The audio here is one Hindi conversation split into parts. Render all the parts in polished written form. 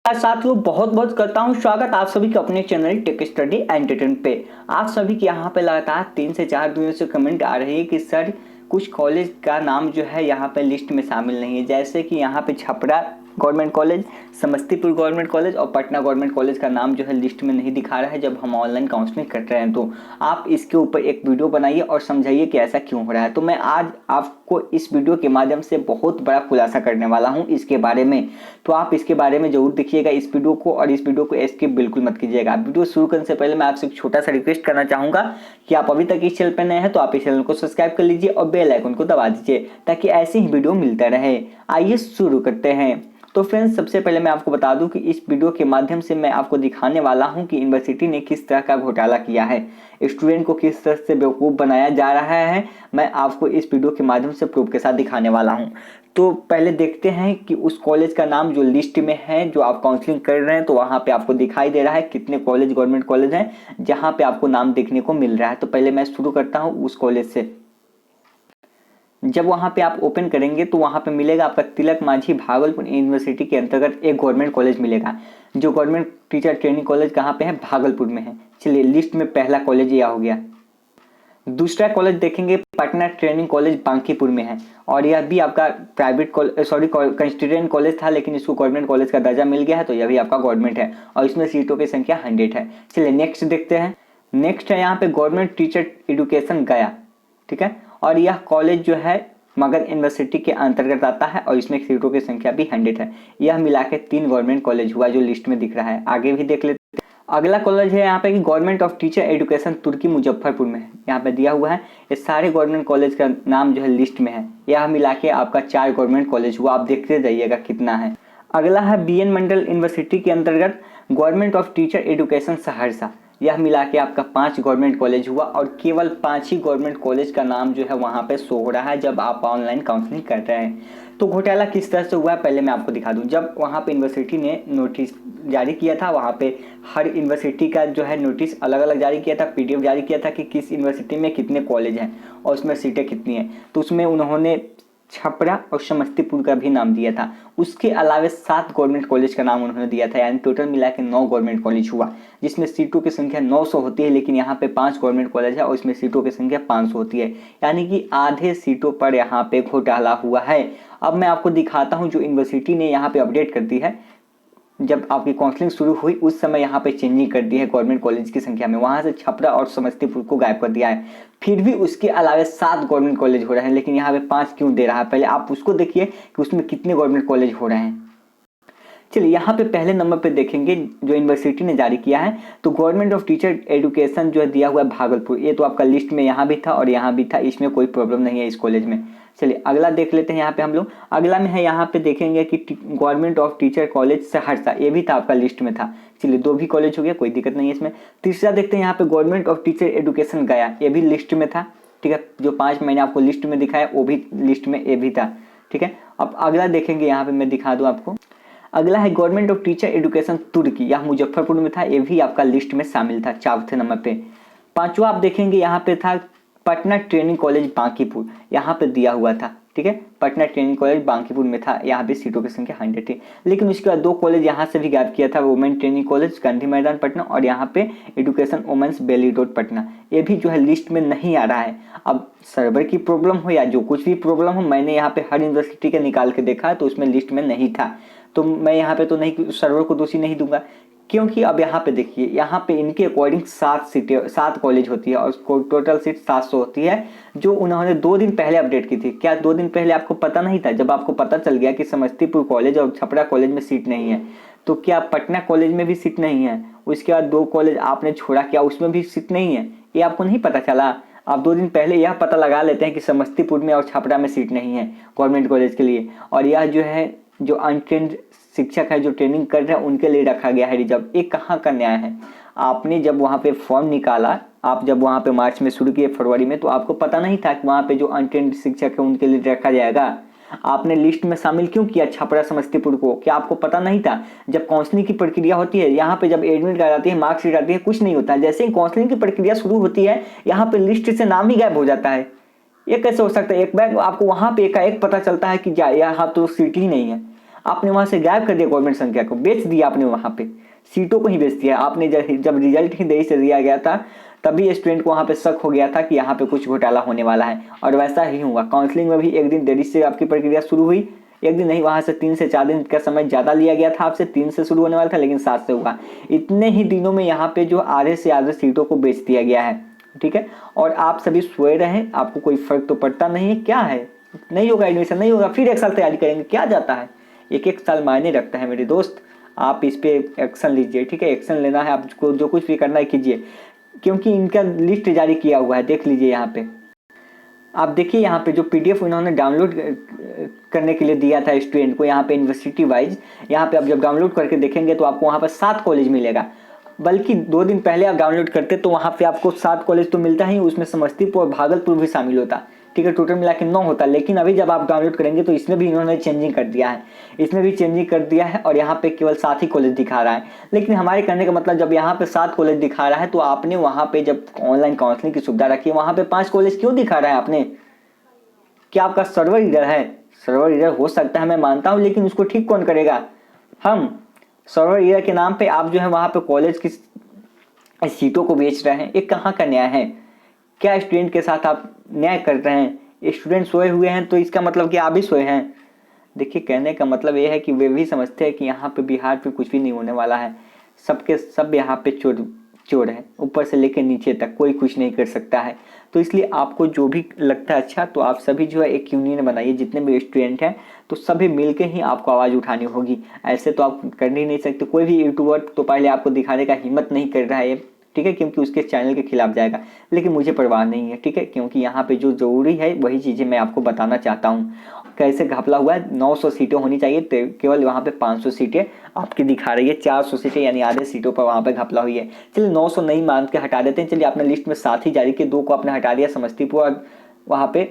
साथियों बहुत बहुत करता हूं स्वागत आप सभी के अपने चैनल टेक स्टडी एंटरटेनमेंट पे। आप सभी के यहाँ पे लगातार 3 से 4 दिनों से कमेंट आ रही है कि सर कुछ कॉलेज का नाम जो है यहाँ पे लिस्ट में शामिल नहीं है, जैसे कि यहाँ पे Chhapra government college, Samastipur government college और पटना गवर्नमेंट कॉलेज का नाम जो है लिस्ट में नहीं दिखा रहा है जब हम ऑनलाइन काउंसलिंग कर रहे हैं। तो आप इसके ऊपर एक वीडियो बनाइए और समझाइए कि ऐसा क्यों हो रहा है। तो मैं आज आपको इस वीडियो के माध्यम से बहुत बड़ा खुलासा करने वाला हूं इसके बारे में। तो आप इसके बारे में जरूर देखिएगा इस वीडियो को, और इस वीडियो को स्किप बिल्कुल मत कीजिएगा। वीडियो शुरू करने से पहले मैं आपसे एक छोटा सा रिक्वेस्ट करना चाहूंगा कि आप अभी तक इस चैनल पर नए हैं तो आप इस चैनल को सब्सक्राइब कर लीजिए और बेल आइकन को दबा दीजिए ताकि ऐसे ही वीडियो मिलता रहे। आइए शुरू करते हैं। तो फ्रेंड्स, सबसे पहले मैं आपको बता दूं कि इस वीडियो के माध्यम से मैं आपको दिखाने वाला हूं कि यूनिवर्सिटी ने किस तरह का घोटाला किया है, स्टूडेंट को किस तरह से बेवकूफ़ बनाया जा रहा है। मैं आपको इस वीडियो के माध्यम से प्रूफ के साथ दिखाने वाला हूं। तो पहले देखते हैं कि उस कॉलेज का नाम जो लिस्ट में है, जो आप काउंसलिंग कर रहे हैं, तो वहाँ पे आपको दिखाई दे रहा है कितने कॉलेज गवर्नमेंट कॉलेज हैं जहाँ पे आपको नाम देखने को मिल रहा है। तो पहले मैं शुरू करता हूँ उस कॉलेज से। जब वहाँ पे आप ओपन करेंगे तो वहाँ पे मिलेगा आपका तिलक मांझी भागलपुर यूनिवर्सिटी के अंतर्गत एक गवर्नमेंट कॉलेज मिलेगा, जो गवर्नमेंट टीचर ट्रेनिंग कॉलेज कहाँ पे है, भागलपुर में है। चलिए, लिस्ट में पहला कॉलेज यह हो गया। दूसरा कॉलेज देखेंगे, पटना ट्रेनिंग कॉलेज बांकीपुर में है, और यह भी आपका प्राइवेट कंस्टिट्यूएंट कॉलेज था, लेकिन इसको गवर्नमेंट कॉलेज का दर्जा मिल गया है, तो यह भी आपका गवर्नमेंट है और इसमें सीटों की संख्या 100 है। चलिए नेक्स्ट देखते हैं। नेक्स्ट है यहाँ पे गवर्नमेंट टीचर एजुकेशन गया, ठीक है, और यह कॉलेज जो है मगध यूनिवर्सिटी के अंतर्गत आता है और इसमें सीटों की संख्या भी 100 है। यह मिला के 3 गवर्नमेंट कॉलेज हुआ जो लिस्ट में दिख रहा है। आगे भी देख लेते हैं। अगला कॉलेज है यहाँ पे कि गवर्नमेंट ऑफ टीचर एजुकेशन तुर्की मुजफ्फरपुर में है, यहाँ पे दिया हुआ है। ये सारे गवर्नमेंट कॉलेज का नाम जो है लिस्ट में है। यह मिला के आपका 4 गवर्नमेंट कॉलेज हुआ। आप देखते जाइएगा कितना है। अगला है BN मंडल यूनिवर्सिटी के अंतर्गत government of teacher education Saharsa. यह मिला के आपका 5 गवर्नमेंट कॉलेज हुआ, और केवल 5 ही गवर्नमेंट कॉलेज का नाम जो है वहाँ पे शो हो रहा है जब आप ऑनलाइन काउंसलिंग कर रहे हैं। तो घोटाला किस तरह से हुआ है पहले मैं आपको दिखा दूं। जब वहाँ पे यूनिवर्सिटी ने नोटिस जारी किया था, वहाँ पे हर यूनिवर्सिटी का जो है नोटिस अलग अलग जारी किया था, PDF जारी किया था कि किस यूनिवर्सिटी में कितने कॉलेज हैं और उसमें सीटें कितनी हैं। तो उसमें उन्होंने छपरा और समस्तीपुर का भी नाम दिया था। उसके अलावा 7 गवर्नमेंट कॉलेज का नाम उन्होंने दिया था, यानी टोटल मिला के 9 गवर्नमेंट कॉलेज हुआ, जिसमें सीटों की संख्या 900 होती है, लेकिन यहाँ पे 5 गवर्नमेंट कॉलेज है और इसमें सीटों की संख्या 500 होती है, यानी कि आधे सीटों पर यहाँ पे घोटाला हुआ है। अब मैं आपको दिखाता हूँ जो यूनिवर्सिटी ने यहाँ पे अपडेट कर दी है। जब आपकी काउंसलिंग शुरू हुई उस समय यहाँ पे चेंजिंग कर दी है गवर्नमेंट कॉलेज की संख्या में, वहाँ से छपरा और समस्तीपुर को गायब कर दिया है। फिर भी उसके अलावा 7 गवर्नमेंट कॉलेज हो रहे हैं, लेकिन यहाँ पे 5 क्यों दे रहा है, पहले आप उसको देखिए कि उसमें कितने गवर्नमेंट कॉलेज हो रहे हैं। चलिए यहाँ पे पहले नंबर पे देखेंगे जो यूनिवर्सिटी ने जारी किया है, तो गवर्नमेंट ऑफ टीचर एजुकेशन जो है दिया हुआ है भागलपुर। ये तो आपका लिस्ट में यहाँ भी था और यहाँ भी था, इसमें कोई प्रॉब्लम नहीं है इस कॉलेज में। चलिए अगला देख लेते हैं यहाँ पे हम लोग। अगला में है यहाँ पे देखेंगे कि government of teacher college Saharsa, ये भी था आपका लिस्ट में था। चलिए 2 भी कॉलेज हो गया, कोई दिक्कत नहीं है इसमें। तीसरा देखते हैं यहाँ पे गवर्नमेंट ऑफ टीचर एजुकेशन गया, ये भी लिस्ट में था, ठीक है। जो 5 महीने आपको लिस्ट में दिखाया वो भी लिस्ट में ये भी था, ठीक है। अब अगला देखेंगे, यहाँ पे मैं दिखा दूँ आपको। अगला है गवर्नमेंट ऑफ टीचर एजुकेशन तुर्की, यह मुजफ्फरपुर में था, ये भी आपका लिस्ट में शामिल था 4थे नंबर पे। 5वां आप देखेंगे यहाँ पे था पटना ट्रेनिंग कॉलेज बांकीपुर, यहाँ पे दिया हुआ था, ठीक है। पटना ट्रेनिंग कॉलेज बांकीपुर में था, यहाँ भी सीटों की संख्या 100 थी, लेकिन उसके बाद 2 कॉलेज यहाँ से भी गायब किया था, वुमेन ट्रेनिंग कॉलेज गांधी मैदान पटना और यहाँ पे एजुकेशन वुमेन्स बेली रोड पटना, ये भी जो है लिस्ट में नहीं आ रहा है। अब सर्वर की प्रॉब्लम हो या जो कुछ भी प्रॉब्लम हो, मैंने यहाँ पे हर यूनिवर्सिटी का निकाल के देखा तो उसमें लिस्ट में नहीं था, तो मैं यहाँ पे तो नहीं, सर्वर को दोषी नहीं दूंगा, क्योंकि अब यहाँ पे देखिए, यहाँ पे इनके अकॉर्डिंग 7 कॉलेज होती है और टोटल सीट 700 होती है, जो उन्होंने 2 दिन पहले अपडेट की थी। क्या 2 दिन पहले आपको पता नहीं था? जब आपको पता चल गया कि समस्तीपुर कॉलेज और छपरा कॉलेज में सीट नहीं है, तो क्या पटना कॉलेज में भी सीट नहीं है? उसके बाद 2 कॉलेज आपने छोड़ा, क्या उसमें भी सीट नहीं है? ये आपको नहीं पता चला? आप 2 दिन पहले यह पता लगा लेते हैं कि समस्तीपुर में और छपरा में सीट नहीं है गवर्नमेंट कॉलेज के लिए, और यह जो है जो अनट्रेंड शिक्षक है जो ट्रेनिंग कर रहे हैं उनके लिए रखा गया है रिजर्व। ये कहाँ का न्याय है? आपने जब वहाँ पे फॉर्म निकाला, आप जब वहाँ पे मार्च में शुरू किए फरवरी में, तो आपको पता नहीं था कि वहाँ पे जो अनट्रेंड शिक्षक है उनके लिए रखा जाएगा? आपने लिस्ट में शामिल क्यों किया छपरा समस्तीपुर को? क्या आपको पता नहीं था? जब काउंसलिंग की प्रक्रिया होती है, यहाँ पे जब एडमिट कार्ड आती है, मार्कशीट आती है, कुछ नहीं होता है। जैसे ही काउंसलिंग की प्रक्रिया शुरू होती है, यहाँ पे लिस्ट से नाम ही गायब हो जाता है। ये कैसे हो सकता है? एक बार आपको वहाँ पे एकाएक पता चलता है कि यहाँ तो सीट ही नहीं है। आपने वहाँ से गायब कर दिया, गवर्नमेंट संख्या को बेच दिया आपने, वहाँ पे सीटों को ही बेच दिया आपने। जब रिजल्ट ही देरी से दिया गया था तभी स्टूडेंट को वहाँ पे शक हो गया था कि यहाँ पे कुछ घोटाला होने वाला है, और वैसा ही हुआ। काउंसलिंग में भी एक दिन देरी से आपकी प्रक्रिया शुरू हुई, एक दिन नहीं, वहाँ से 3 से 4 दिन का समय ज़्यादा लिया गया था आपसे। 3 से शुरू होने वाला था लेकिन 7 से हुआ। इतने ही दिनों में यहाँ पे जो आधे से आधे सीटों को बेच दिया गया है, ठीक है। और आप सभी सोए रहें, आपको कोई फर्क तो पड़ता नहीं है। क्या है, नहीं होगा एडमिशन, नहीं होगा, फिर एक साल तैयारी करेंगे, क्या जाता है। एक साल मायने रखता है मेरे दोस्त। आप इस पे एक्शन लीजिए, ठीक है। एक्शन लेना है आपको, जो कुछ भी करना है कीजिए, क्योंकि इनका लिस्ट जारी किया हुआ है, देख लीजिए यहाँ पे। आप देखिए यहाँ पे जो पीडीएफ उन्होंने डाउनलोड करने के लिए दिया था स्टूडेंट को, यहाँ पे यूनिवर्सिटी वाइज, यहाँ पे आप जब डाउनलोड करके देखेंगे तो आपको वहाँ पर 7 कॉलेज मिलेगा। बल्कि 2 दिन पहले आप डाउनलोड करते तो वहाँ पे आपको 7 कॉलेज तो मिलता ही, उसमें समस्तीपुर और भागलपुर भी शामिल होता, ठीक है। टोटल मिला के 9 होता। लेकिन अभी जब आप डाउनलोड करेंगे तो इसमें भी इन्होंने चेंजिंग कर दिया है, इसमें भी चेंजिंग कर दिया है, और यहाँ पे केवल 7 ही कॉलेज दिखा रहा है। लेकिन हमारे करने का मतलब, जब यहाँ पे 7 कॉलेज दिखा रहा है तो आपने वहाँ पे जब ऑनलाइन काउंसलिंग की सुविधा रखी है, वहाँ पे 5 कॉलेज क्यों दिखा रहा है आपने? क्या आपका सर्वर इधर है? सर्वर इधर हो सकता है, मैं मानता हूँ, लेकिन उसको ठीक कौन करेगा? हम। सर्वर इधर के नाम पे आप जो है वहाँ पे कॉलेज की सीटों को बेच रहे हैं, ये कहाँ का न्याय है? क्या स्टूडेंट के साथ आप न्याय कर रहे हैं? स्टूडेंट सोए हुए हैं तो इसका मतलब कि आप भी सोए हैं। देखिए, कहने का मतलब ये है कि वे भी समझते हैं कि यहाँ पे बिहार पे कुछ भी नहीं होने वाला है, सबके सब यहाँ पे चोर है, ऊपर से लेकर नीचे तक कोई कुछ नहीं कर सकता है। तो इसलिए आपको जो भी लगता है अच्छा, तो आप सभी जो है एक यूनियन बनाइए, जितने भी स्टूडेंट हैं, तो सभी मिलके ही आपको आवाज़ उठानी होगी। ऐसे तो आप कर ही नहीं सकते। कोई भी यूट्यूबर तो पहले आपको दिखाने का हिम्मत नहीं कर रहा है, ठीक है, क्योंकि उसके चैनल के खिलाफ जाएगा। लेकिन मुझे परवाह नहीं है, ठीक है, क्योंकि यहाँ पे जो ज़रूरी है वही चीज़ें मैं आपको बताना चाहता हूँ। कैसे घपला हुआ है, 900 सीटें होनी चाहिए, तो केवल वहाँ पे 500 सीटें आपकी दिखा रही है, 400 सीटें यानी आधे सीटों पर वहाँ पे घपला हुई है। चलिए 900 नहीं मान के हटा देते हैं। चलिए आपने लिस्ट में 7 ही जारी किए, 2 को आपने हटा दिया, समस्तीपुर और वहाँ पे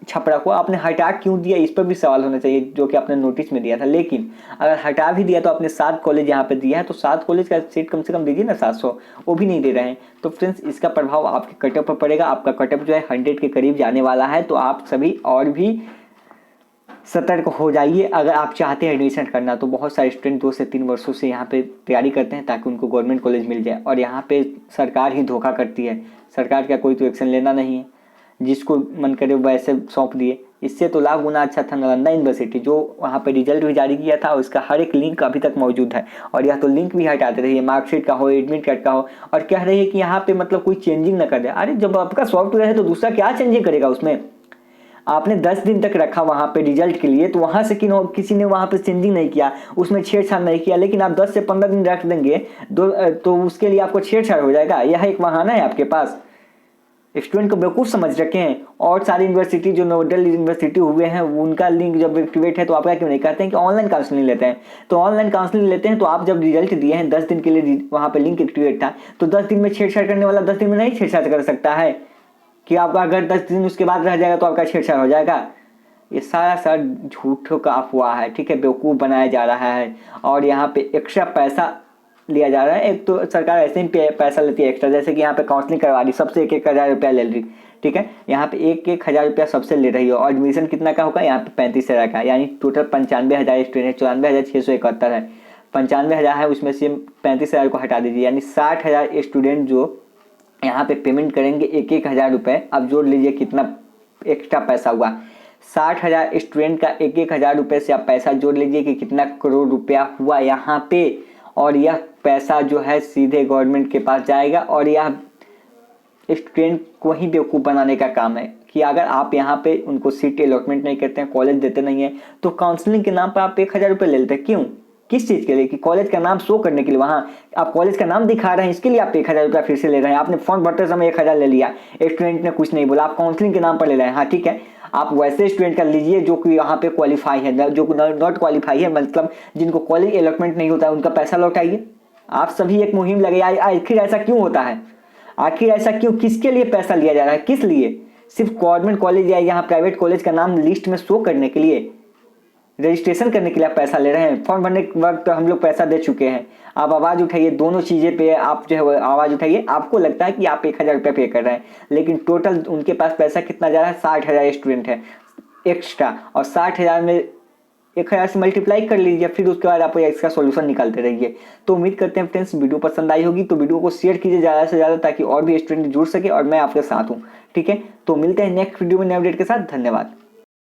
छपरा को आपने हटा क्यों दिया, इस पर भी सवाल होना चाहिए, जो कि आपने नोटिस में दिया था। लेकिन अगर हटा भी दिया तो आपने 7 कॉलेज यहाँ पे दिया है, तो 7 कॉलेज का सीट कम से कम दीजिए ना, 700, वो भी नहीं दे रहे हैं। तो फ्रेंड्स, इसका प्रभाव आपके कटअप पर पड़ेगा। आपका कटअप जो है 100 के करीब जाने वाला है। तो आप सभी और भी सतर्क हो जाइए। अगर आप चाहते हैं एडमिशन करना, तो बहुत सारे स्टूडेंट 2 से 3 वर्षों से यहाँ पे तैयारी करते हैं ताकि उनको गवर्नमेंट कॉलेज मिल जाए, और यहाँ पे सरकार ही धोखा करती है। सरकार का कोई तो एक्शन लेना नहीं है, जिसको मन करे वैसे सौंप दिए। इससे तो लाख गुना अच्छा था नालंदा यूनिवर्सिटी, जो वहाँ पे रिजल्ट भी जारी किया था, उसका हर एक लिंक अभी तक मौजूद है। और यह तो लिंक भी हटाते रहिए, मार्कशीट का हो, एडमिट कार्ड का हो, और कह रही है कि यहाँ पे मतलब कोई चेंजिंग ना कर दे। अरे जब आपका सॉफ्टवेयर है तो दूसरा क्या चेंजिंग करेगा उसमें? आपने 10 दिन तक रखा वहाँ पे रिजल्ट के लिए, तो वहाँ से किसी ने वहाँ पे चेंजिंग नहीं किया, उसमें छेड़छाड़ नहीं किया। लेकिन आप 10 से 15 दिन रख देंगे तो उसके लिए आपको छेड़छाड़ हो जाएगा। यह एक बहाना है आपके पास। स्टूडेंट को बेवकूफ़ समझ रखे हैं। और सारी यूनिवर्सिटी जो नोडल यूनिवर्सिटी हुए हैं, उनका लिंक जब एक्टिवेट है तो आपका क्यों नहीं कहते हैं कि ऑनलाइन काउंसलिंग लेते हैं? तो ऑनलाइन काउंसलिंग लेते हैं, तो आप जब रिजल्ट दिए हैं 10 दिन के लिए वहाँ पे लिंक एक्टिवेट था, तो 10 दिन में छेड़छाड़ करने वाला 10 दिन में नहीं छेड़छाड़ कर सकता है कि आपका अगर 10 दिन उसके बाद रह जाएगा तो आपका छेड़छाड़ हो जाएगा? ये सारा झूठों का अफवाह है, ठीक है, बेवकूफ़ बनाया जा रहा है। और यहाँ पे एक्स्ट्रा पैसा लिया जा रहा है। एक तो सरकार ऐसे ही पैसा लेती है एक्स्ट्रा, जैसे कि यहाँ पे काउंसलिंग करवा रही, सबसे 1,000 रुपया ले रही, ठीक है। यहाँ पे 1,000 रुपया सबसे ले रही है, और एडमिशन कितना का होगा? यहाँ पे 35,000 का, यानी टोटल 95,000 स्टूडेंट, 94,671 है। 95,000 है, उसमें से 35,000 को हटा दीजिए, यानी 60,000 स्टूडेंट जो यहाँ पे पेमेंट करेंगे 1,000 रुपये। अब जोड़ लीजिए कितना एक्स्ट्रा पैसा हुआ। 60,000 स्टूडेंट का 1,000 रुपये से आप पैसा जोड़ लीजिए कि कितना करोड़ रुपया हुआ यहाँ पे। और यह पैसा जो है सीधे गवर्नमेंट के पास जाएगा, और यह स्टूडेंट को ही बेवकूफ़ बनाने का काम है कि अगर आप यहाँ पे उनको सीट अलॉटमेंट नहीं करते हैं, कॉलेज देते नहीं हैं, तो काउंसलिंग के नाम पर आप 1,000 रुपये ले लेते हैं। क्यों? किस चीज़ के लिए? कि कॉलेज का नाम शो करने के लिए, वहाँ आप कॉलेज का नाम दिखा रहे हैं, इसके लिए आप 1,000 रुपया फिर से ले रहे हैं। आपने फॉर्म भरते समय 1,000 ले लिया, स्टूडेंट ने कुछ नहीं बोला, आप काउंसलिंग के नाम पर ले रहे हैं। हाँ ठीक है, आप वैसे स्टूडेंट का लीजिए जो कि यहाँ पे क्वालिफाई है, जो नॉट क्वालिफाई है, मतलब जिनको कॉलेज अलॉटमेंट नहीं होता है, उनका पैसा लौटाइए। आप सभी एक मुहिम लगे। आखिर ऐसा क्यों होता है? आखिर ऐसा क्यों? किसके लिए पैसा लिया जा रहा है? किस लिए? सिर्फ गवर्नमेंट कॉलेज या यहाँ प्राइवेट कॉलेज का नाम लिस्ट में शो करने के लिए, रजिस्ट्रेशन करने के लिए आप पैसा ले रहे हैं। फॉर्म भरने के वक्त तो हम लोग पैसा दे चुके हैं। आप आवाज़ उठाइए, दोनों चीज़ें पे आप जो है आवाज़ उठाइए। आपको लगता है कि आप 1,000 रुपये पे कर रहे हैं, लेकिन टोटल उनके पास पैसा कितना जा रहा है? 60,000 स्टूडेंट है एक्स्ट्रा, और 60,000 में 1000 से मल्टीप्लाई कर लीजिए, फिर उसके बाद आप इसका सॉल्यूशन निकालते रहिए। तो उम्मीद करते हैं फ्रेंड्स वीडियो पसंद आई होगी, तो वीडियो को शेयर कीजिए ज़्यादा से ज़्यादा, ताकि और भी स्टूडेंट जुड़ सके और मैं आपके साथ हूँ। ठीक है, तो मिलते हैं नेक्स्ट वीडियो में नए अपडेट के साथ। धन्यवाद।